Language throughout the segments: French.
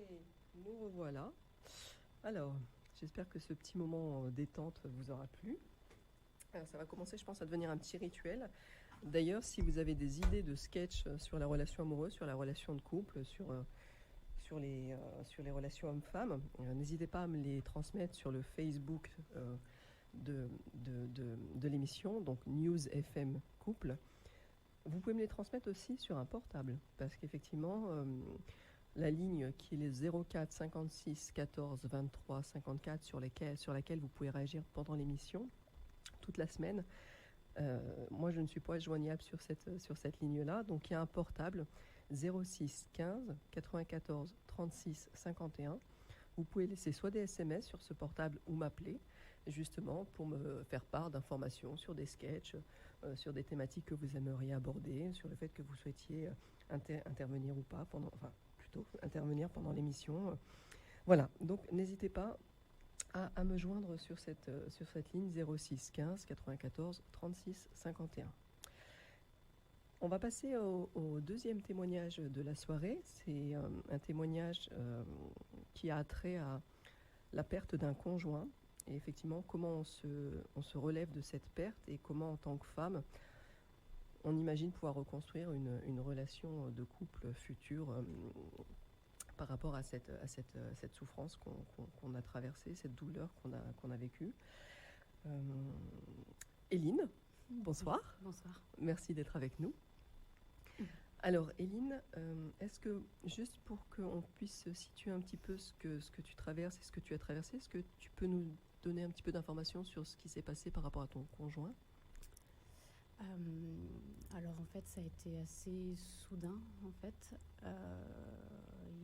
Et nous revoilà. Alors, j'espère que ce petit moment détente vous aura plu. Alors, ça va commencer, je pense, à devenir un petit rituel. D'ailleurs, si vous avez des idées de sketch sur la relation amoureuse, sur la relation de couple, sur les relations hommes-femmes, n'hésitez pas à me les transmettre sur le Facebook de l'émission, donc News FM Couple. Vous pouvez me les transmettre aussi sur un portable, parce qu'effectivement, la ligne qui est les 04 56 14 23 54 sur laquelle vous pouvez réagir pendant l'émission toute la semaine. Moi, je ne suis pas joignable sur cette ligne-là, donc il y a un portable 06 15 94 36 51. Vous pouvez laisser soit des SMS sur ce portable ou m'appeler, justement pour me faire part d'informations sur des sketchs, sur des thématiques que vous aimeriez aborder, sur le fait que vous souhaitiez intervenir ou pas, plutôt intervenir pendant l'émission. Voilà, donc n'hésitez pas à me joindre sur cette ligne 06 15 94 36 51. On va passer au deuxième témoignage de la soirée. C'est un témoignage qui a trait à la perte d'un conjoint. Et effectivement, comment on se relève de cette perte et comment, en tant que femme, on imagine pouvoir reconstruire une relation de couple future par rapport à cette souffrance qu'on a traversée, cette douleur qu'on a vécue. Éline, bonsoir. Bonsoir. Merci d'être avec nous. Alors, Éline, est-ce que, juste pour qu'on puisse situer un petit peu ce que tu traverses et ce que tu as traversé, est-ce que tu peux nous donner un petit peu d'informations sur ce qui s'est passé par rapport à ton conjoint ? Alors, en fait, ça a été assez soudain, en fait.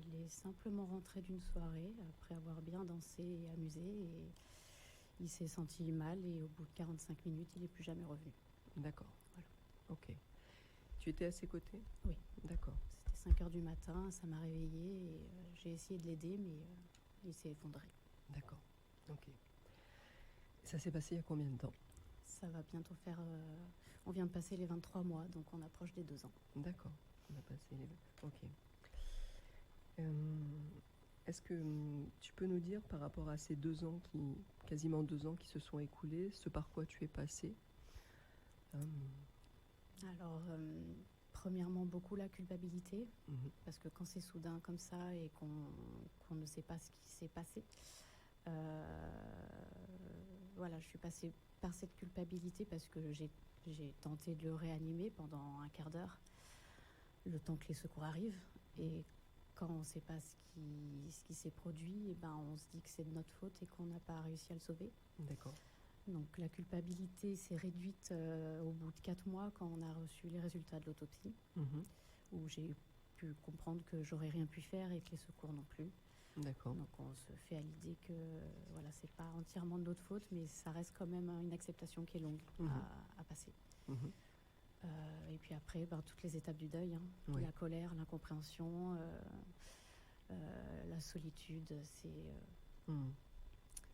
Il est simplement rentré d'une soirée, après avoir bien dansé et amusé, et il s'est senti mal, et au bout de 45 minutes, il n'est plus jamais revenu. D'accord. Voilà. Ok. Tu étais à ses côtés ? Oui. D'accord. C'était 5h du matin, ça m'a réveillée, et j'ai essayé de l'aider, mais il s'est effondré. D'accord. Ok. Ça s'est passé il y a combien de temps ? Ça va bientôt faire... on vient de passer les 23 mois, donc on approche des 2 ans. D'accord. On a passé les... Ok. Est-ce que tu peux nous dire, par rapport à ces quasiment 2 ans qui se sont écoulés, ce par quoi tu es passée ? Alors, premièrement, beaucoup la culpabilité, parce que quand c'est soudain comme ça et qu'on ne sait pas ce qui s'est passé, voilà, je suis passée par cette culpabilité parce que j'ai tenté de le réanimer pendant un quart d'heure, le temps que les secours arrivent. Et quand on ne sait pas ce qui s'est produit, on se dit que c'est de notre faute et qu'on n'a pas réussi à le sauver. D'accord. Donc la culpabilité s'est réduite au bout de 4 mois quand on a reçu les résultats de l'autopsie, où j'ai pu comprendre que j'aurais rien pu faire et que les secours non plus. D'accord. Donc on se fait à l'idée que voilà, c'est pas entièrement de notre faute, mais ça reste quand même une acceptation qui est longue à passer. Et puis après, toutes les étapes du deuil, Oui. La colère, l'incompréhension, la solitude, c'est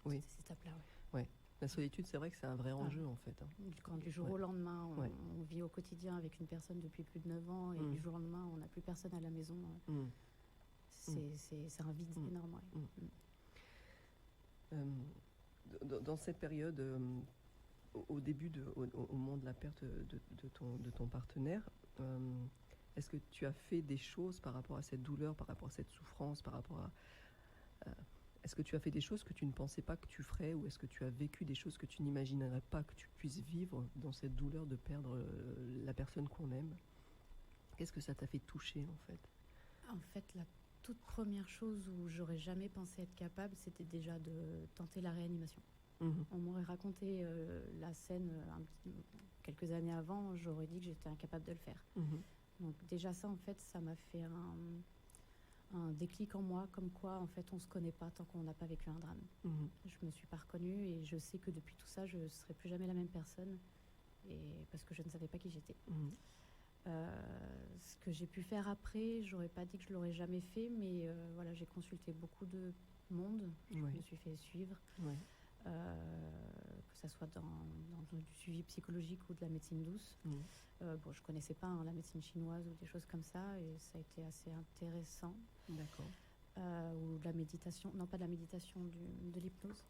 oui. ces étapes-là. Ouais. La solitude, c'est vrai que c'est un vrai enjeu, en fait. Quand du jour au lendemain, on vit au quotidien avec une personne depuis plus de 9 ans, et du jour au lendemain, on n'a plus personne à la maison, c'est un vide énorme. Dans cette période, au début, au moment de la perte de ton partenaire, est-ce que tu as fait des choses par rapport à cette douleur, par rapport à cette souffrance, par rapport à... Est-ce que tu as fait des choses que tu ne pensais pas que tu ferais, ou est-ce que tu as vécu des choses que tu n'imaginerais pas que tu puisses vivre dans cette douleur de perdre la personne qu'on aime ? Qu'est-ce que ça t'a fait toucher, en fait ? En fait, la toute première chose où j'aurais jamais pensé être capable, c'était déjà de tenter la réanimation. On m'aurait raconté la scène quelques années avant, j'aurais dit que j'étais incapable de le faire. Donc déjà ça, en fait, ça m'a fait un déclic en moi, comme quoi, en fait, on se connaît pas tant qu'on n'a pas vécu un drame. Je me suis pas reconnue, et je sais que depuis tout ça, je ne serai plus jamais la même personne, parce que je ne savais pas qui j'étais. Ce que j'ai pu faire après, j'aurais pas dit que je l'aurais jamais fait, mais voilà, j'ai consulté beaucoup de monde, je me suis fait suivre, que ça soit dans du suivi psychologique ou de la médecine douce. Je connaissais pas la médecine chinoise ou des choses comme ça, et ça a été assez intéressant. D'accord. ou de la méditation, non pas de la méditation, de l'hypnose.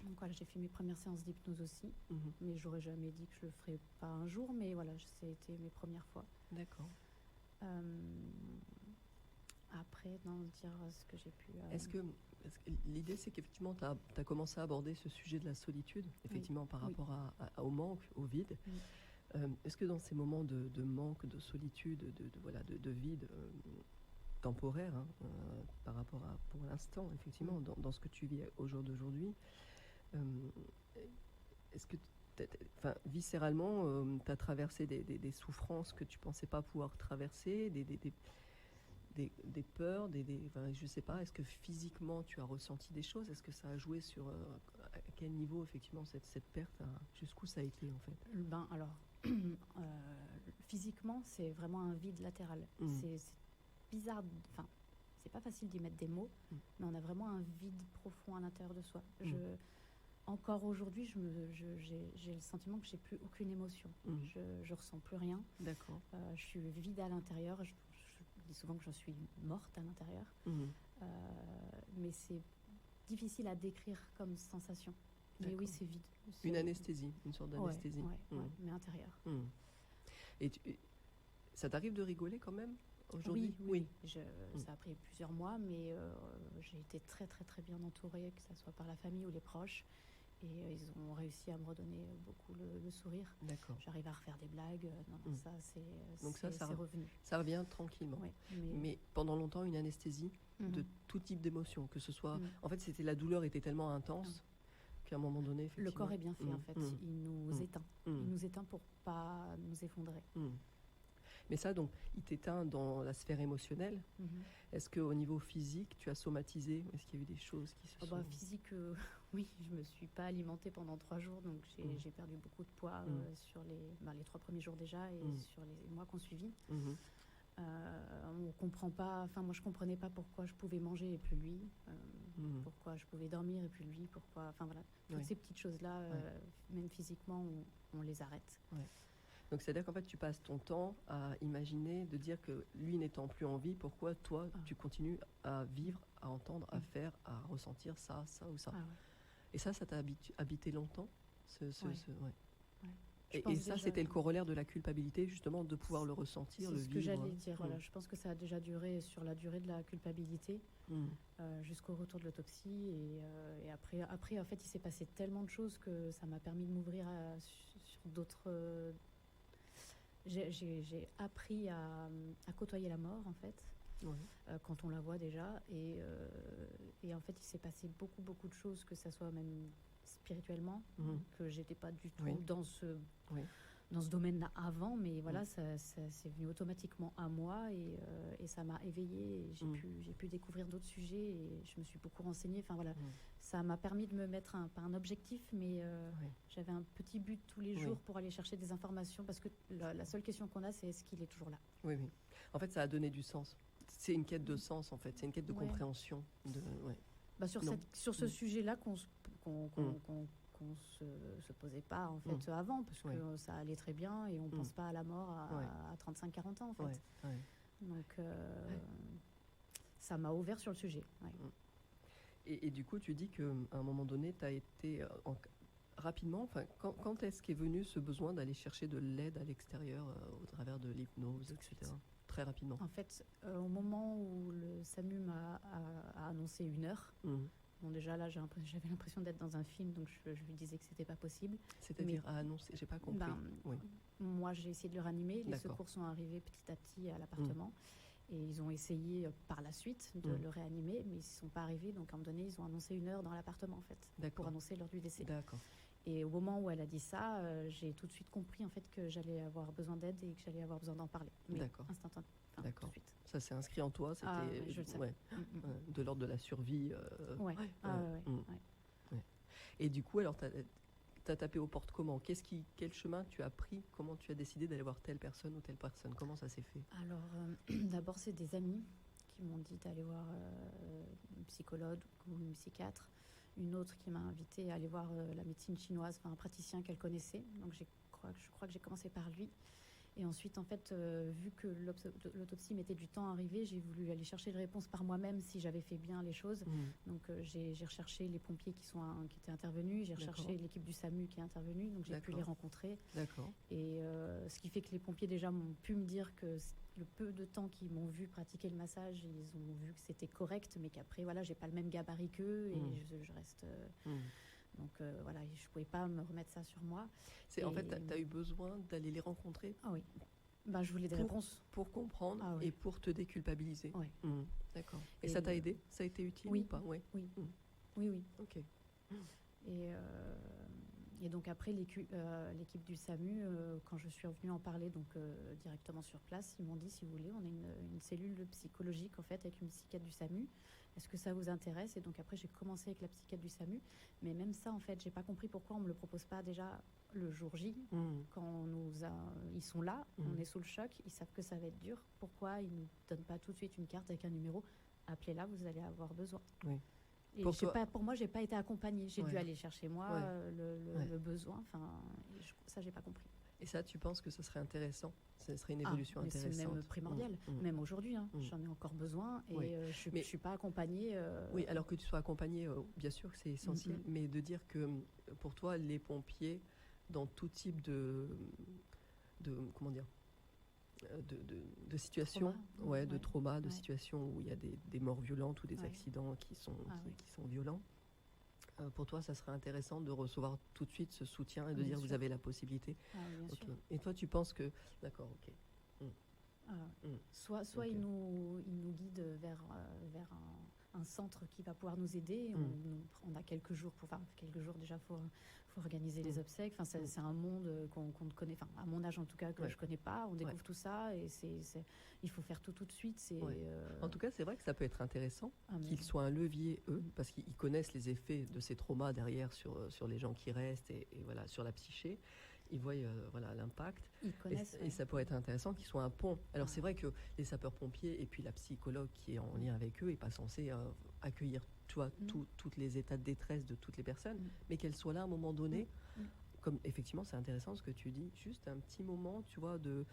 Donc voilà, j'ai fait mes premières séances d'hypnose aussi, mais j'aurais jamais dit que je le ferais pas un jour, mais voilà, c'était mes premières fois. D'accord. Après, dire ce que j'ai pu... Est-ce que l'idée, c'est qu'effectivement, tu as commencé à aborder ce sujet de la solitude, effectivement, par rapport au manque, au vide. Est-ce que dans ces moments de manque, de solitude, de vide temporaire, par rapport à, pour l'instant, effectivement, dans ce que tu vis au jour d'aujourd'hui, est-ce que, viscéralement, tu as traversé des souffrances que tu pensais pas pouvoir traverser, des peurs, je sais pas, est-ce que physiquement tu as ressenti des choses? Est-ce que ça a joué sur à quel niveau effectivement cette perte, jusqu'où ça a été en fait? Alors, physiquement, c'est vraiment un vide latéral. C'est bizarre, c'est pas facile d'y mettre des mots, mais on a vraiment un vide profond à l'intérieur de soi. Encore aujourd'hui, j'ai le sentiment que j'ai plus aucune émotion. Je ressens plus rien. D'accord. Je suis vide à l'intérieur. Je dis souvent que je suis morte à l'intérieur. Mais c'est difficile à décrire comme sensation. Mais oui, c'est vide. Une anesthésie, une sorte d'anesthésie. Ouais, mais intérieure. Et ça t'arrive de rigoler quand même aujourd'hui? Oui. Ça a pris plusieurs mois, mais j'ai été très très très bien entourée, que ce soit par la famille ou les proches. Et ils ont réussi à me redonner beaucoup le sourire. D'accord. J'arrive à refaire des blagues. Ça, c'est revenu. Ça revient tranquillement. Ouais, mais pendant longtemps, une anesthésie de tout type d'émotion, que ce soit... En fait, la douleur était tellement intense qu'à un moment donné, effectivement... Le corps est bien fait, en fait. Il nous éteint. Il nous éteint pour pas nous effondrer. Mais ça, donc, il t'éteint dans la sphère émotionnelle. Est-ce qu'au niveau physique, tu as somatisé? Est-ce qu'il y a eu des choses qui se sont... Physique, oui. Je ne me suis pas alimentée pendant 3 jours, donc j'ai perdu beaucoup de poids sur les 3 premiers jours déjà et sur les mois qu'on suivit. On comprend pas... Enfin, moi, je ne comprenais pas pourquoi je pouvais manger et plus lui, pourquoi je pouvais dormir et plus lui, pourquoi... Enfin, voilà. Toutes ces petites choses-là, même physiquement, on les arrête. Donc, c'est-à-dire qu'en fait, tu passes ton temps à imaginer, de dire que lui n'étant plus en vie, pourquoi toi, tu continues à vivre, à entendre, à faire, à ressentir ça ou ça. Et ça t'a habité longtemps Et ça, c'était le corollaire de la culpabilité, justement, de pouvoir le ressentir, le vivre. C'est ce que j'allais dire. Voilà, je pense que ça a déjà duré sur la durée de la culpabilité, jusqu'au retour de l'autopsie. Et après, en fait, il s'est passé tellement de choses que ça m'a permis de m'ouvrir sur d'autres... J'ai appris à côtoyer la mort, en fait, quand on la voit déjà. Et en fait, il s'est passé beaucoup de choses, que ça soit même spirituellement, que j'étais pas du tout dans ce domaine-là avant. Mais voilà, ça c'est venu automatiquement à moi et ça m'a éveillée. Et j'ai pu découvrir d'autres sujets et je me suis beaucoup renseignée. Enfin voilà, ça m'a permis de me mettre pas un objectif, mais j'avais un petit but tous les jours pour aller chercher des informations, parce que la seule question qu'on a, c'est est-ce qu'il est toujours là. Oui. En fait, ça a donné du sens. C'est une quête de sens, en fait. C'est une quête de compréhension. Sur ce sujet-là qu'on se posait pas, en fait, avant, parce que ça allait très bien et on pense pas à la mort à 35-40 ans, en fait. Donc, ça m'a ouvert sur le sujet. Et du coup, tu dis qu'à un moment donné, tu as été rapidement, quand est-ce qu'est venu ce besoin d'aller chercher de l'aide à l'extérieur au travers de l'hypnose, etc. Très rapidement. En fait, au moment où le SAMU m'a annoncé 1 heure, bon, déjà là, j'avais l'impression d'être dans un film, donc je lui disais que c'était pas possible. C'est-à-dire à annoncer, j'ai pas compris. Moi, j'ai essayé de le ranimer. Les secours sont arrivés petit à petit à l'appartement. Et ils ont essayé par la suite de le réanimer, mais ils ne sont pas arrivés. Donc, à un moment donné, ils ont annoncé 1 heure dans l'appartement, en fait, pour annoncer l'heure du décès. D'accord. Et au moment où elle a dit ça, j'ai tout de suite compris, en fait, que j'allais avoir besoin d'aide et que j'allais avoir besoin d'en parler. Mais instantanément. D'accord. Tout de suite. Ça s'est inscrit en toi, c'était je le savais. De l'ordre de la survie. Ouais. Et du coup, alors, t'as tapé aux portes comment? Quel chemin tu as pris? Comment tu as décidé d'aller voir telle personne ou telle personne? Comment ça s'est fait? Alors, d'abord, c'est des amis qui m'ont dit d'aller voir une psychologue ou une psychiatre. Une autre qui m'a invitée à aller voir la médecine chinoise, un praticien qu'elle connaissait. Donc, je crois que j'ai commencé par lui. Et ensuite, en fait, vu que l'autopsie mettait du temps à arriver, j'ai voulu aller chercher les réponses par moi-même si j'avais fait bien les choses. Donc, j'ai recherché les pompiers qui étaient intervenus, j'ai recherché l'équipe du SAMU qui est intervenue, donc j'ai pu les rencontrer. D'accord. Et ce qui fait que les pompiers déjà m'ont pu me dire que le peu de temps qu'ils m'ont vu pratiquer le massage, ils ont vu que c'était correct, mais qu'après, voilà, j'ai pas le même gabarit qu'eux et je reste... Donc voilà, je ne pouvais pas me remettre ça sur moi. En fait, tu as eu besoin d'aller les rencontrer. Ah oui. Je voulais des réponses. Pour comprendre et pour te déculpabiliser. Oui. D'accord. Et ça t'a aidé? Ça a été utile ou pas? Oui. Oui. Ok. Et donc après, l'équipe du SAMU, quand je suis revenue en parler directement sur place, ils m'ont dit, si vous voulez, on a une cellule psychologique en fait avec une psychiatre du SAMU. Est-ce que ça vous intéresse? Et donc après, j'ai commencé avec la psychiatre du SAMU. Mais même ça, en fait, j'ai pas compris pourquoi on me le propose pas déjà le jour J, quand ils sont là, on est sous le choc, ils savent que ça va être dur. Pourquoi ils nous donnent pas tout de suite une carte avec un numéro? Appelez-la, vous allez avoir besoin. Oui. Et pour moi, j'ai pas été accompagnée. J'ai dû aller chercher moi le besoin. Ça, j'ai pas compris. Et ça, tu penses que ce serait intéressant? Ce serait une évolution intéressante. C'est même primordial. Même aujourd'hui, j'en ai encore besoin et je suis pas accompagnée. Oui, alors que tu sois accompagnée, bien sûr que c'est essentiel, mais de dire que pour toi, les pompiers, dans tout type de comment dire, de situation, de trauma, de situation où il y a des morts violentes ou des accidents qui sont violents. Pour toi, ça serait intéressant de recevoir tout de suite ce soutien et de dire vous avez la possibilité. Bien sûr. Et toi, tu penses que... D'accord, ok. Soit ils nous guident vers un centre qui va pouvoir nous aider. On a quelques jours déjà, faut organiser les obsèques. C'est un monde qu'on ne connaît, à mon âge en tout cas, que je connais pas. On découvre tout ça et il faut faire tout de suite. En tout cas, c'est vrai que ça peut être intéressant qu'ils soient un levier, eux, parce qu'ils connaissent les effets de ces traumas derrière sur les gens qui restent et voilà, sur la psyché. Ils voient l'impact. Ils connaissent. Et ça pourrait être intéressant qu'ils soient un pont. Alors c'est vrai que les sapeurs-pompiers et puis la psychologue qui est en lien avec eux n'est pas censée accueillir toutes les états de détresse de toutes les personnes, mais qu'elle soit là à un moment donné. Comme effectivement, c'est intéressant ce que tu dis, juste un petit moment, tu vois, de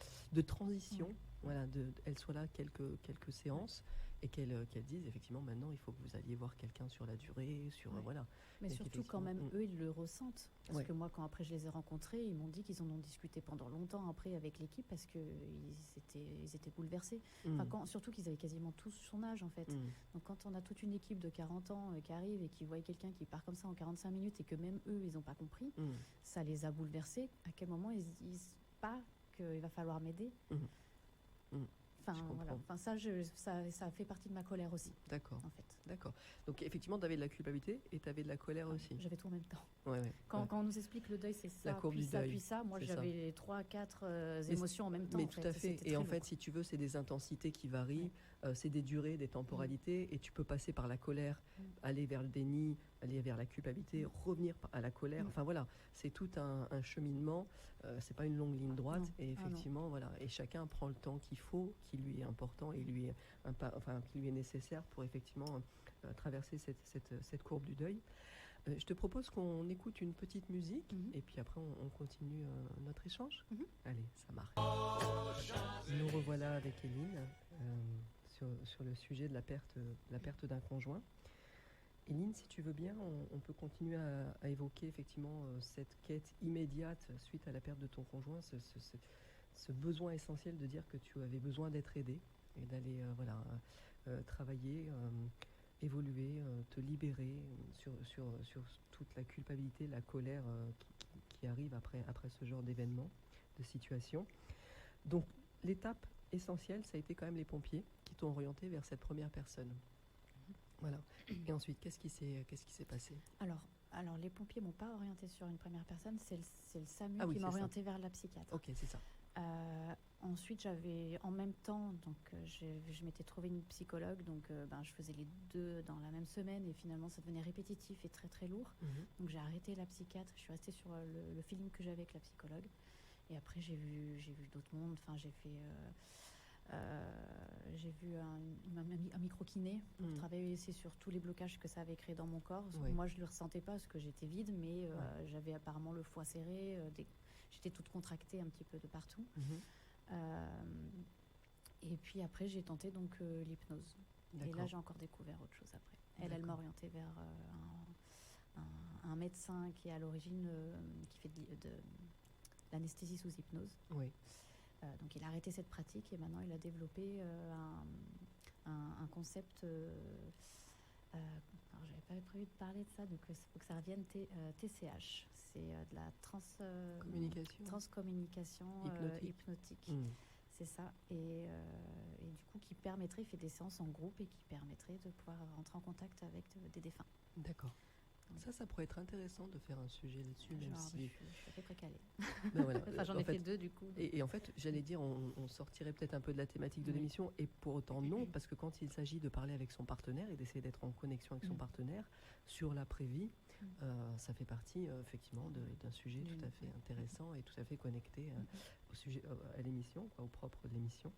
transition. Voilà, elle soit là quelques séances et qu'elle dise effectivement maintenant il faut que vous alliez voir quelqu'un sur la durée, voilà. Mais surtout quand même eux ils le ressentent parce que moi quand après je les ai rencontrés, ils m'ont dit qu'ils en ont discuté pendant longtemps après avec l'équipe parce que ils étaient bouleversés. Surtout qu'ils avaient quasiment tous son âge en fait. Donc quand on a toute une équipe de 40 ans qui arrive et qui voit quelqu'un qui part comme ça en 45 minutes et que même eux ils n'ont pas compris, ça les a bouleversés. À quel moment ils se disent pas qu'il va falloir m'aider? Ça fait partie de ma colère aussi. D'accord. En fait. D'accord. Donc effectivement, tu avais de la culpabilité et tu avais de la colère aussi. J'avais tout en même temps. Quand on nous explique le deuil, c'est ça, la courbe puis du ça, deuil. puis ça. Moi, j'avais 3-4 émotions en même temps. Mais tout à fait. Et en fait, si tu veux, c'est des intensités qui varient, c'est des durées, des temporalités, et tu peux passer par la colère, aller vers le déni, aller vers la culpabilité, revenir à la colère. Enfin voilà, c'est tout un cheminement. C'est pas une longue ligne droite. Et effectivement, voilà. Et chacun prend le temps qu'il faut, qui lui est important et qui lui est nécessaire pour effectivement traverser cette courbe du deuil. Je te propose qu'on écoute une petite musique et puis après on continue notre échange. Allez, ça marche. Nous revoilà avec Éline sur le sujet de la perte d'un conjoint. Éline, si tu veux bien, on peut continuer à évoquer effectivement cette quête immédiate suite à la perte de ton conjoint, ce besoin essentiel de dire que tu avais besoin d'être aidé et d'aller travailler, évoluer, te libérer sur toute la culpabilité, la colère qui arrive après ce genre d'événement, de situation. Donc l'étape essentielle, ça a été quand même les pompiers qui t'ont orienté vers cette première personne. Voilà. Et ensuite, qu'est-ce qui s'est passé? Alors, les pompiers m'ont pas orienté sur une première personne, c'est le SAMU qui m'a orienté vers la psychiatre. Ok, c'est ça. Ensuite, j'avais en même temps, donc je m'étais trouvé une psychologue, donc je faisais les deux dans la même semaine et finalement ça devenait répétitif et très très lourd. Donc j'ai arrêté la psychiatre, je suis restée sur le feeling que j'avais avec la psychologue. Et après j'ai vu d'autres mondes. Enfin j'ai vu un micro-kiné pour travailler aussi sur tous les blocages que ça avait créé dans mon corps. Moi je le ressentais pas parce que j'étais vide, mais j'avais apparemment le foie serré. J'étais toute contractée un petit peu de partout. Et puis après, j'ai tenté donc l'hypnose. Et là, j'ai encore découvert autre chose après. Elle m'a orientée vers un médecin qui est à l'origine, qui fait de l'anesthésie sous hypnose. Oui. Donc il a arrêté cette pratique et maintenant il a développé un concept. Alors j'avais pas prévu de parler de ça, donc il faut que ça revienne. TCH, c'est de la transcommunication hypnotique. C'est ça. Et du coup, qui permettrait, il fait des séances en groupe et qui permettrait de pouvoir rentrer en contact avec des défunts. D'accord. Ça pourrait être intéressant de faire un sujet là-dessus, même si... Je suis à peu près calée. Ben voilà. Enfin, j'en ai fait 2, du coup. Et en fait, j'allais dire, on sortirait peut-être un peu de la thématique de l'émission, et pour autant non, parce que quand il s'agit de parler avec son partenaire et d'essayer d'être en connexion avec son partenaire sur l'après-vie, ça fait partie, effectivement, d'un sujet tout à fait intéressant et tout à fait connecté au sujet, à l'émission, au propre de l'émission.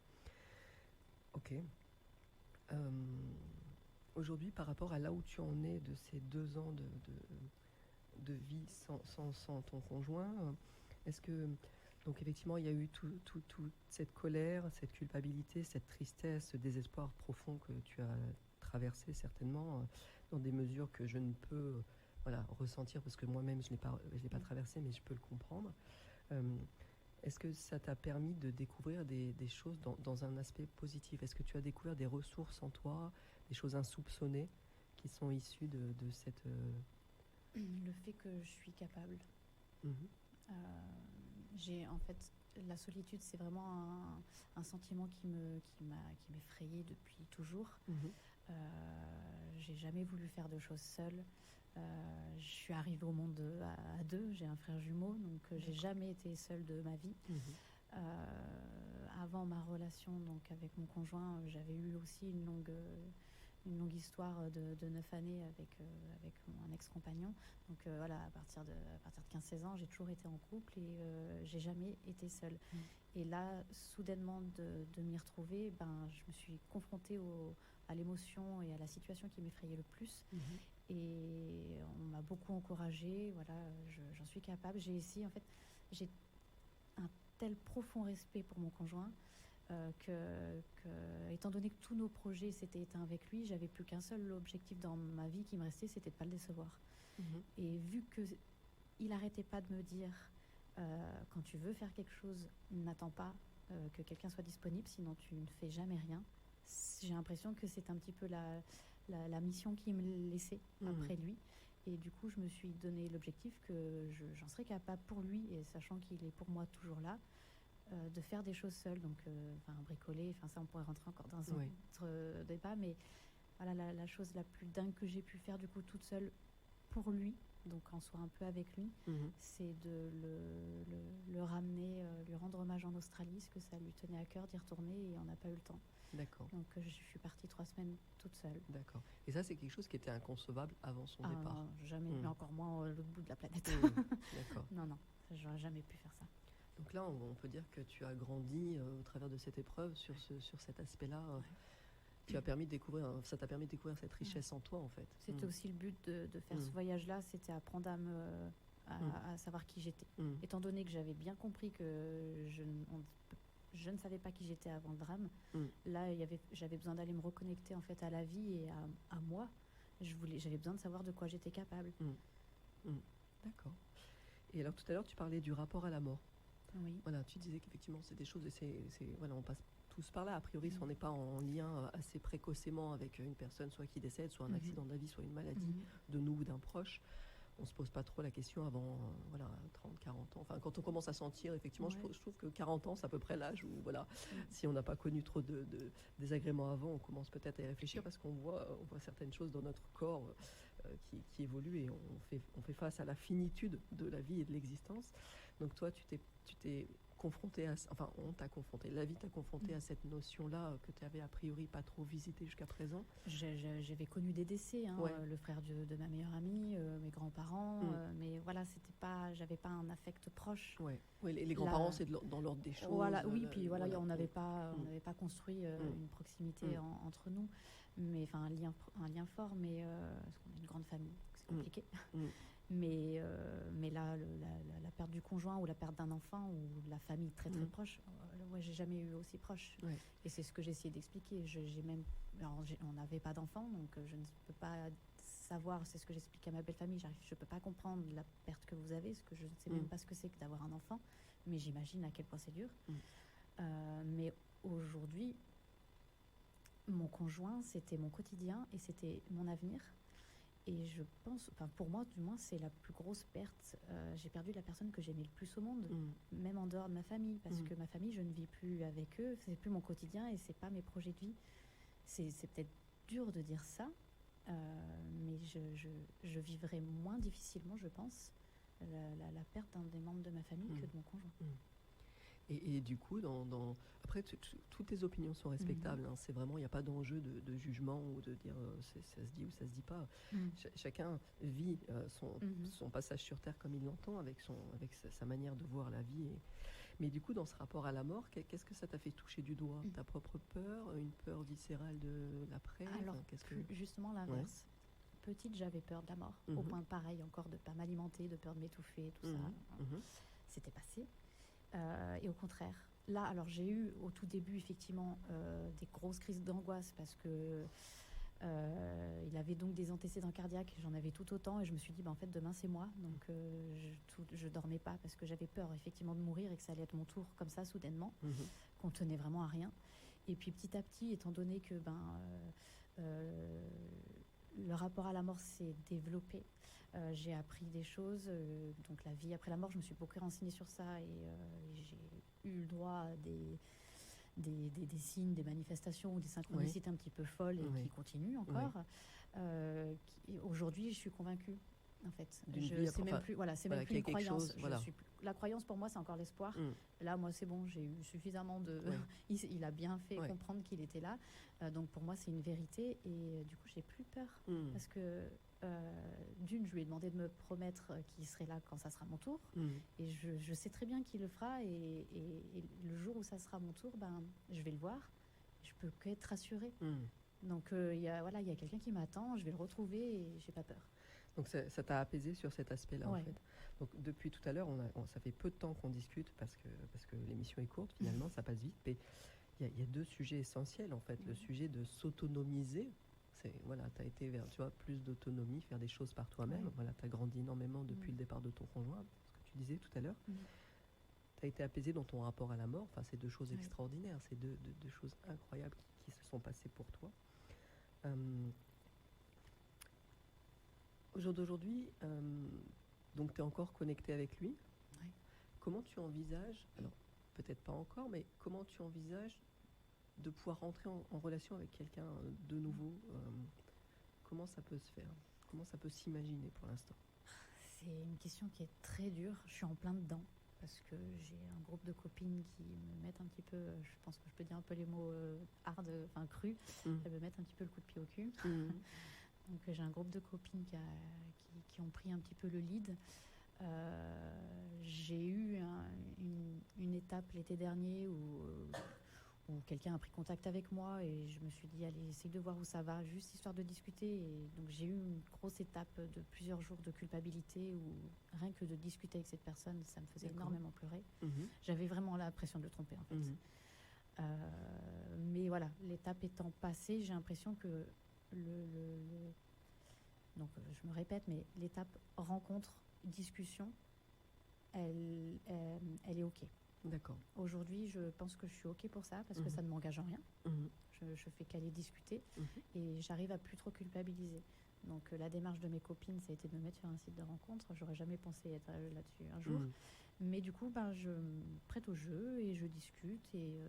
Ok. Aujourd'hui, par rapport à là où tu en es de ces 2 ans de vie sans ton conjoint, est-ce que, donc effectivement, il y a eu toute cette colère, cette culpabilité, cette tristesse, ce désespoir profond que tu as traversé certainement, dans des mesures que je ne peux ressentir, parce que moi-même, je ne l'ai pas traversé, mais je peux le comprendre. Est-ce que ça t'a permis de découvrir des choses dans un aspect positif? Est-ce que tu as découvert des ressources en toi, des choses insoupçonnées qui sont issues de cette... Le fait que je suis capable. J'ai en fait... La solitude, c'est vraiment un sentiment qui m'effrayait depuis toujours. J'ai jamais voulu faire de choses seule. Je suis arrivée au monde à 2, j'ai un frère jumeau, donc j'ai jamais été seule de ma vie. Avant ma relation donc avec mon conjoint, j'avais eu aussi une longue histoire de 9 années avec mon ex-compagnon. Donc voilà, à partir de 15-16 ans, j'ai toujours été en couple et j'ai jamais été seule. Et là, soudainement, de m'y retrouver, je me suis confrontée à l'émotion et à la situation qui m'effrayait le plus. Et on m'a beaucoup encouragée. Voilà, j'en suis capable. J'ai un tel profond respect pour mon conjoint que, étant donné que tous nos projets s'étaient éteints avec lui, j'avais plus qu'un seul objectif dans ma vie qui me restait, c'était de pas le décevoir. Et vu que il arrêtait pas de me dire quand tu veux faire quelque chose, n'attends pas que quelqu'un soit disponible, sinon tu ne fais jamais rien. J'ai l'impression que c'est un petit peu la mission qu'il me laissait après lui. Et du coup, je me suis donné l'objectif que j'en serais capable pour lui, et sachant qu'il est pour moi toujours là, de faire des choses seule. Donc, bricoler, ça, on pourrait rentrer encore dans un autre débat. Mais voilà, la chose la plus dingue que j'ai pu faire, du coup, toute seule pour lui, donc en soi un peu avec lui, c'est de le ramener, lui rendre hommage en Australie, parce que ça lui tenait à cœur d'y retourner et on n'a pas eu le temps. D'accord. Donc je suis partie 3 semaines toute seule. D'accord. Et ça, c'est quelque chose qui était inconcevable avant son départ? Non, jamais, mais encore moins à l'autre bout de la planète. D'accord. Non, j'aurais jamais pu faire ça. Donc là, on peut dire que tu as grandi au travers de cette épreuve sur cet aspect-là. Ça t'a permis de découvrir cette richesse en toi, en fait. C'était aussi le but de faire ce voyage-là, c'était apprendre à savoir qui j'étais. Étant donné que j'avais bien compris que je ne savais pas qui j'étais avant le drame, là, j'avais besoin d'aller me reconnecter en fait à la vie et à moi. J'avais besoin de savoir de quoi j'étais capable. D'accord. Et alors, tout à l'heure, tu parlais du rapport à la mort. Oui. Voilà, tu disais qu'effectivement, c'est des choses, on passe tous par là. A priori, si on n'est pas en lien assez précocement avec une personne, soit qui décède, soit un accident de la vie, soit une maladie de nous ou d'un proche, on ne se pose pas trop la question avant 30, 40 ans. Enfin, quand on commence à sentir, effectivement, je trouve que 40 ans, c'est à peu près l'âge où, si on n'a pas connu trop de désagréments avant, on commence peut-être à y réfléchir parce qu'on voit certaines choses dans notre corps qui évoluent et on fait face à la finitude de la vie et de l'existence. Donc toi, tu t'es confronté on t'a confronté, la vie t'a confronté à cette notion-là que tu avais a priori pas trop visitée jusqu'à présent. J'avais connu des décès, le frère de ma meilleure amie, mes grands-parents, mais voilà, j'avais pas un affect proche. Oui, les grands-parents, c'est dans l'ordre des choses. On n'avait pas construit une proximité entre nous, mais un lien fort, mais parce qu'on est une grande famille, c'est compliqué. Mais là, la perte du conjoint ou la perte d'un enfant ou la famille très très proche, ouais, j'ai jamais eu aussi proche. Ouais. Et c'est ce que j'ai essayé d'expliquer. On n'avait pas d'enfant, donc je ne peux pas savoir, c'est ce que j'explique à ma belle famille, je ne peux pas comprendre la perte que vous avez, parce que je ne sais même pas ce que c'est que d'avoir un enfant, mais j'imagine à quel point c'est dur. Mais aujourd'hui, mon conjoint, c'était mon quotidien et c'était mon avenir. Et je pense, enfin pour moi du moins, c'est la plus grosse perte. J'ai perdu la personne que j'aimais le plus au monde, même en dehors de ma famille, parce que ma famille, je ne vis plus avec eux, c'est plus mon quotidien et c'est pas mes projets de vie. C'est peut-être dur de dire ça, mais je vivrai moins difficilement, je pense, la perte d'un des membres de ma famille que de mon conjoint. Et du coup, après, toutes tes opinions sont respectables. Hein. C'est vraiment, il n'y a pas d'enjeu de jugement ou de dire ça se dit ou ça se dit pas. Chacun vit son passage sur Terre comme il l'entend, avec sa manière de voir la vie. Mais du coup, dans ce rapport à la mort, qu'est-ce que ça t'a fait toucher du doigt ? Ta propre peur, une peur viscérale de l'après ? Alors, justement l'inverse. Ouais. Petite, j'avais peur de la mort, au point pareil encore de ne pas m'alimenter, de peur de m'étouffer, tout ça. C'était passé. Et au contraire, là, alors j'ai eu au tout début effectivement des grosses crises d'angoisse parce que il avait donc des antécédents cardiaques, j'en avais tout autant et je me suis dit en fait demain c'est moi, donc je dormais pas parce que j'avais peur effectivement de mourir et que ça allait être mon tour comme ça soudainement, qu'on tenait vraiment à rien. Et puis petit à petit, étant donné que le rapport à la mort s'est développé, j'ai appris des choses, donc la vie après la mort, je me suis beaucoup renseignée sur ça et j'ai eu le droit à des signes, des manifestations ou des synchronicités un petit peu folles et qui continuent encore. Aujourd'hui, je suis convaincue. En fait, c'est même plus, même plus une croyance. La croyance pour moi, c'est encore l'espoir. Là, moi, c'est bon, j'ai eu suffisamment de. Il a bien fait comprendre qu'il était là. Donc pour moi, c'est une vérité et du coup, j'ai plus peur parce que d'une, je lui ai demandé de me promettre qu'il serait là quand ça sera mon tour et je sais très bien qu'il le fera et le jour où ça sera mon tour, je vais le voir. Je peux qu'être rassurée. Donc il y a quelqu'un qui m'attend, je vais le retrouver et j'ai pas peur. Donc ça t'a apaisé sur cet aspect-là en fait. Donc depuis tout à l'heure, ça fait peu de temps qu'on discute parce que l'émission est courte finalement, ça passe vite. Mais il y a deux sujets essentiels en fait. Le sujet de s'autonomiser, t'as été vers plus d'autonomie, faire des choses par toi-même. T'as grandi énormément depuis le départ de ton conjoint, ce que tu disais tout à l'heure. T'as été apaisé dans ton rapport à la mort. Enfin, c'est deux choses extraordinaires, c'est deux choses incroyables qui se sont passées pour toi. Au jour d'aujourd'hui, donc tu es encore connecté avec lui. Comment tu envisages, alors peut-être pas encore, mais comment tu envisages de pouvoir rentrer en relation avec quelqu'un de nouveau Comment ça peut se faire ? Comment ça peut s'imaginer pour l'instant ? C'est une question qui est très dure. Je suis en plein dedans parce que j'ai un groupe de copines qui me mettent un petit peu, je pense que je peux dire un peu les mots crus, elles me mettent un petit peu le coup de pied au cul. Donc j'ai un groupe de copines qui ont pris un petit peu le lead. J'ai eu une étape l'été dernier où quelqu'un a pris contact avec moi et je me suis dit allez, essaye de voir où ça va, juste histoire de discuter. Et donc j'ai eu une grosse étape de plusieurs jours de culpabilité où rien que de discuter avec cette personne, ça me faisait énormément pleurer. J'avais vraiment l'impression de le tromper en fait. Mais voilà, l'étape étant passée, j'ai l'impression que donc je me répète, mais l'étape rencontre, discussion, elle est OK. D'accord. Aujourd'hui, je pense que je suis OK pour ça parce que ça ne m'engage en rien. Je fais qu'aller discuter et j'arrive à plus trop culpabiliser. Donc la démarche de mes copines, ça a été de me mettre sur un site de rencontre. J'aurais jamais pensé être là-dessus un jour. Mais du coup, je me prête au jeu et je discute. Et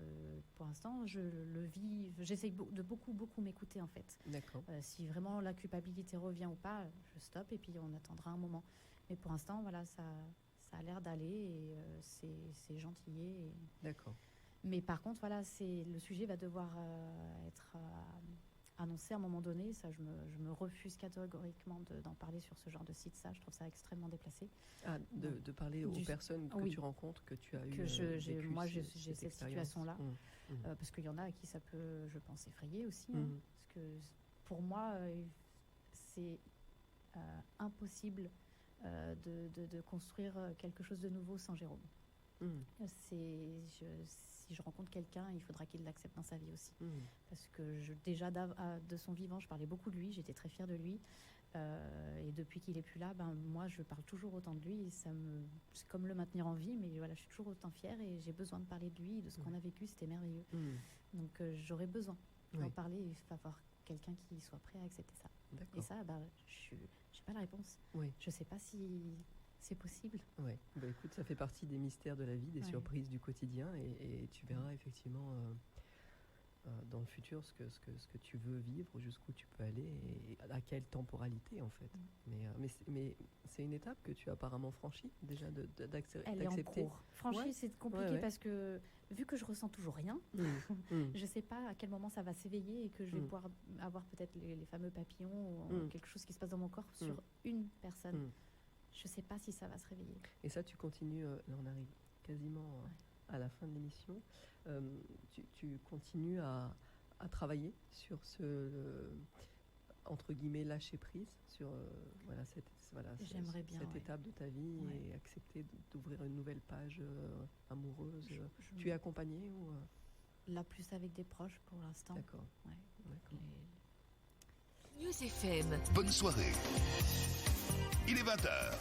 pour l'instant, je le vis. J'essaye de beaucoup m'écouter, en fait. D'accord. Si vraiment la culpabilité revient ou pas, je stoppe et puis on attendra un moment. Mais pour l'instant, voilà, ça a l'air d'aller et c'est gentillé. D'accord. Mais par contre, voilà, le sujet va devoir être annoncé à un moment donné. Ça, je me refuse catégoriquement d'en parler sur ce genre de site. Ça, je trouve ça extrêmement déplacé. Ah, de parler aux personnes que tu rencontres, que tu as eu. Moi, j'ai cette situation-là. Parce qu'il y en a à qui ça peut, je pense, effrayer aussi. Parce que pour moi, c'est impossible de construire quelque chose de nouveau sans Jérôme. Si je rencontre quelqu'un, il faudra qu'il l'accepte dans sa vie aussi. Parce que déjà de son vivant, je parlais beaucoup de lui, j'étais très fière de lui. Et depuis qu'il est plus là, moi je parle toujours autant de lui. Et c'est comme le maintenir en vie, mais voilà, je suis toujours autant fière et j'ai besoin de parler de lui, de ce qu'on a vécu, c'était merveilleux. Donc j'aurais besoin d'en parler. Il va falloir quelqu'un qui soit prêt à accepter ça. D'accord. Et ça, je n'ai pas la réponse. Je ne sais pas si c'est possible. Oui, écoute, ça fait partie des mystères de la vie, des surprises du quotidien, et tu verras effectivement dans le futur ce que tu veux vivre, jusqu'où tu peux aller, et à quelle temporalité en fait. Mais c'est une étape que tu as apparemment franchie déjà, d'accepter. Elle est en cours. Franchie, c'est compliqué parce que vu que je ressens toujours rien, je ne sais pas à quel moment ça va s'éveiller et que je vais pouvoir avoir peut-être les fameux papillons ou quelque chose qui se passe dans mon corps sur une personne. Je ne sais pas si ça va se réveiller. Et ça, tu continues, là on arrive quasiment à la fin de l'émission, tu continues à travailler sur entre guillemets, lâcher prise, sur cette étape de ta vie et accepter d'ouvrir une nouvelle page amoureuse. Tu es accompagnée ou Là, plus avec des proches pour l'instant. D'accord. News FM. Bonne soirée. Il est 20h.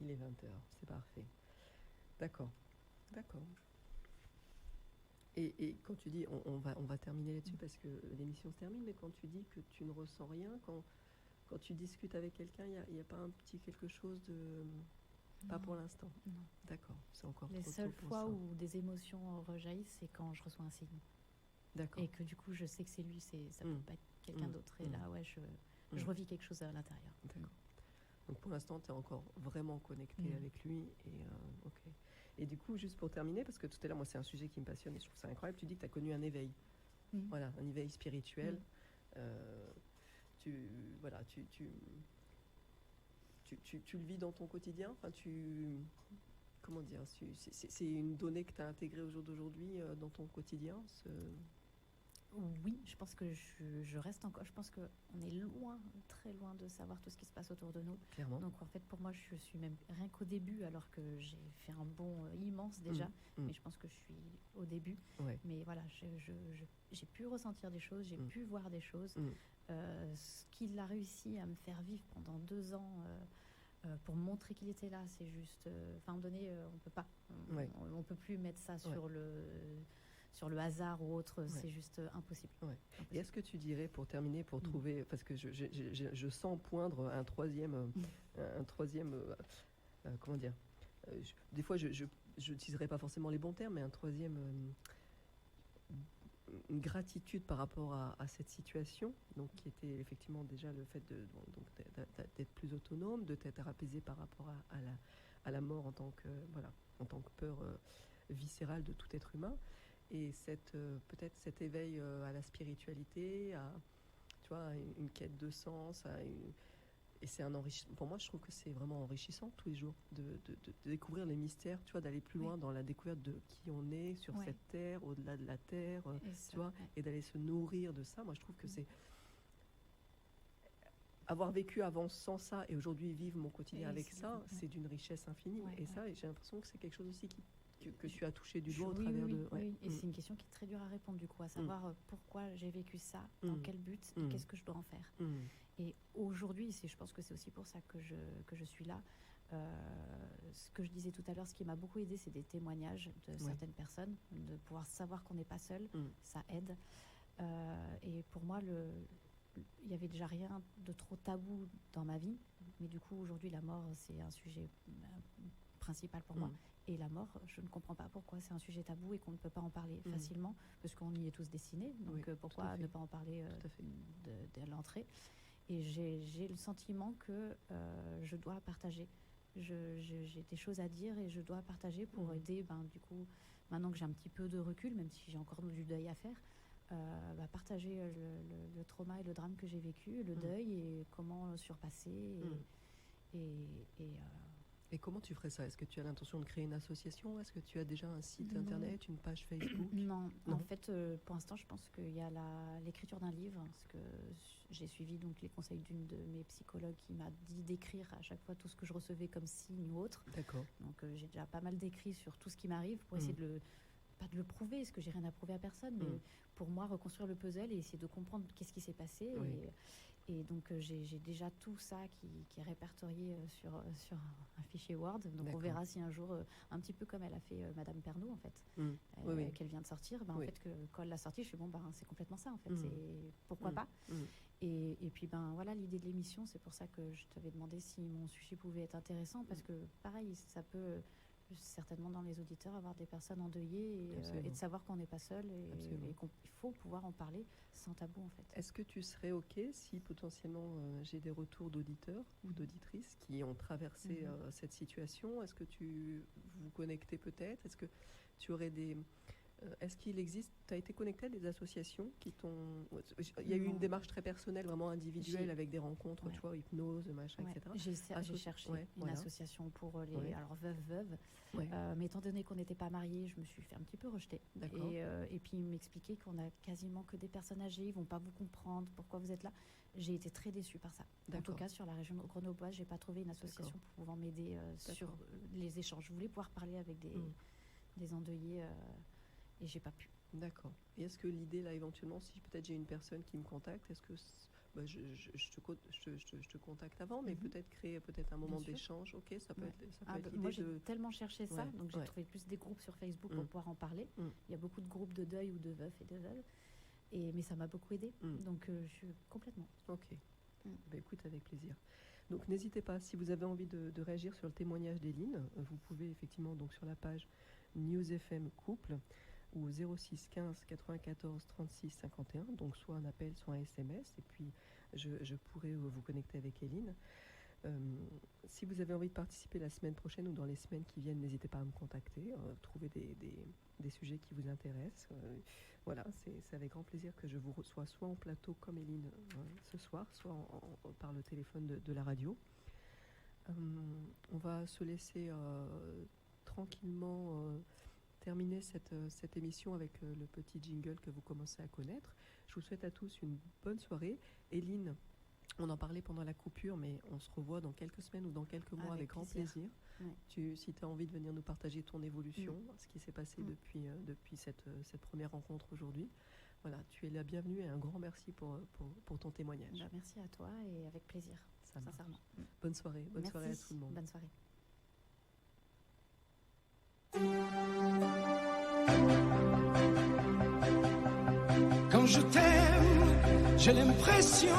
Il est 20h, c'est parfait. D'accord. Et quand tu dis, on va terminer là-dessus parce que l'émission se termine, mais quand tu dis que tu ne ressens rien, quand tu discutes avec quelqu'un, il n'y a pas un petit quelque chose de... Non. Pas pour l'instant. Non. D'accord, c'est encore Les trop seules tôt pour fois ça. où des émotions rejaillissent, c'est quand je reçois un signe. D'accord. Et que du coup, je sais que c'est lui, ça ne peut pas être quelqu'un d'autre. Et là, je revis quelque chose à l'intérieur. D'accord. Donc pour l'instant, tu es encore vraiment connecté avec lui. Et du coup, juste pour terminer, parce que tout à l'heure, moi, c'est un sujet qui me passionne et je trouve ça incroyable, tu dis que tu as connu un éveil. Voilà, un éveil spirituel. Tu le vis dans ton quotidien. Enfin, comment dire, c'est une donnée que tu as intégrée au jour d'aujourd'hui dans ton quotidien. Oui, je pense que je reste encore. Je pense qu'on est loin, très loin de savoir tout ce qui se passe autour de nous. Clairement. Donc en fait, pour moi, je suis même rien qu'au début, alors que j'ai fait un bond immense déjà. Mais je pense que je suis au début. Mais voilà, j'ai pu ressentir des choses, j'ai pu voir des choses. Ce qu'il a réussi à me faire vivre pendant 2 ans. Pour montrer qu'il était là, c'est juste. À un moment donné, on peut pas. On peut plus mettre ça sur le hasard ou autre, c'est juste impossible. Et est-ce que tu dirais, pour terminer, pour trouver, parce que je sens poindre un troisième, comment dire, des fois je n'utiliserai pas forcément les bons termes, mais un troisième, une gratitude par rapport à cette situation, donc qui était effectivement déjà le fait d'être plus autonome, de t'être apaisé par rapport à la mort en tant que peur viscérale de tout être humain. Et peut-être cet éveil à la spiritualité, à une quête de sens, et c'est un enrichissement. Pour moi, je trouve que c'est vraiment enrichissant tous les jours de découvrir les mystères, d'aller plus loin dans la découverte de qui on est sur cette terre, au-delà de la terre, et d'aller se nourrir de ça. Moi, je trouve que c'est avoir vécu avant sans ça et aujourd'hui vivre mon quotidien avec ça, c'est d'une richesse infinie. Ça, j'ai l'impression que c'est quelque chose aussi que tu as touché du doigt au travers de... Oui. Et c'est une question qui est très dure à répondre du coup, à savoir pourquoi j'ai vécu ça, dans quel but, et qu'est-ce que je dois en faire. Et aujourd'hui, je pense que c'est aussi pour ça que je suis là. Ce que je disais tout à l'heure, ce qui m'a beaucoup aidé, c'est des témoignages de certaines personnes, de pouvoir savoir qu'on n'est pas seul, ça aide. Et pour moi, il n'y avait déjà rien de trop tabou dans ma vie, mais du coup, aujourd'hui, la mort, c'est un sujet principal pour moi. Et la mort, je ne comprends pas pourquoi c'est un sujet tabou et qu'on ne peut pas en parler facilement, parce qu'on y est tous destinés, donc pourquoi ne pas en parler de l'entrée. Et j'ai le sentiment que je dois partager. J'ai des choses à dire et je dois partager pour aider, du coup, maintenant que j'ai un petit peu de recul, même si j'ai encore du deuil à faire, partager le trauma et le drame que j'ai vécu, le deuil et comment le surpasser Et comment tu ferais ça? Est-ce que tu as l'intention de créer une association? Est-ce que tu as déjà un site internet, une page Facebook? Non, en fait, pour l'instant, je pense qu'il y a l'écriture d'un livre, parce que j'ai suivi donc les conseils d'une de mes psychologues qui m'a dit d'écrire à chaque fois tout ce que je recevais comme signe ou autre. D'accord. Donc j'ai déjà pas mal d'écrits sur tout ce qui m'arrive pour essayer pas de le prouver, parce que j'ai rien à prouver à personne, mais pour moi, reconstruire le puzzle et essayer de comprendre qu'est-ce qui s'est passé. Et donc j'ai déjà tout ça qui est répertorié sur un fichier Word. Donc on verra si un jour, un petit peu comme elle a fait Madame Pernaut en fait, qu'elle vient de sortir. En fait, quand elle l'a sorti, je suis c'est complètement ça en fait. C'est pourquoi pas. Et puis voilà, l'idée de l'émission, c'est pour ça que je t'avais demandé si mon sujet pouvait être intéressant, parce que pareil, ça peut certainement dans les auditeurs avoir des personnes endeuillées et de savoir qu'on n'est pas seul et qu'il faut pouvoir en parler sans tabou en fait. Est-ce que tu serais OK si potentiellement j'ai des retours d'auditeurs ou d'auditrices qui ont traversé cette situation? Est-ce que tu vous connectez peut-être? Est-ce que tu aurais des... Est-ce qu'il existe, tu as été connecté à des associations qui t'ont... Il y a eu une démarche très personnelle, vraiment individuelle, avec des rencontres, tu vois, hypnose, machin, etc. J'ai cherché une association pour les veuves. Mais étant donné qu'on n'était pas mariés, je me suis fait un petit peu rejeter. Et puis, ils m'expliquaient qu'on a quasiment que des personnes âgées, ils ne vont pas vous comprendre, pourquoi vous êtes là. J'ai été très déçue par ça. En tout cas, sur la région grenobloise, je n'ai pas trouvé une association pour pouvoir m'aider sur les échanges. Je voulais pouvoir parler avec des endeuillés... et j'ai pas pu. D'accord. Et est-ce que l'idée, là, éventuellement, si peut-être j'ai une personne qui me contacte, est-ce que je te contacte avant, mais peut-être créer un moment d'échange? Ok, ça peut être l'idée. Moi, j'ai tellement cherché ça, donc j'ai trouvé plus des groupes sur Facebook pour pouvoir en parler. Il y a beaucoup de groupes de deuil ou de veufs et de veuves, mais ça m'a beaucoup aidée. Donc, je suis complètement. Ok. Écoute, avec plaisir. Donc, n'hésitez pas, si vous avez envie de réagir sur le témoignage d'Éline, vous pouvez effectivement, donc sur la page News FM Couple, ou 06 15 94 36 51, donc soit un appel, soit un SMS, et puis je pourrai vous connecter avec Éline. Si vous avez envie de participer la semaine prochaine ou dans les semaines qui viennent, n'hésitez pas à me contacter, trouver des sujets qui vous intéressent. Voilà, c'est avec grand plaisir que je vous reçois, soit en plateau comme Éline ce soir, soit par le téléphone de la radio. On va se laisser tranquillement... terminer cette émission avec le petit jingle que vous commencez à connaître. Je vous souhaite à tous une bonne soirée. Éline, on en parlait pendant la coupure, mais on se revoit dans quelques semaines ou dans quelques mois avec grand plaisir. Si tu as envie de venir nous partager ton évolution, ce qui s'est passé depuis cette première rencontre aujourd'hui, voilà, tu es la bienvenue et un grand merci pour ton témoignage. Merci à toi et avec plaisir, sincèrement. Bonne soirée à tout le monde. Bonne soirée. Quand je t'aime, j'ai l'impression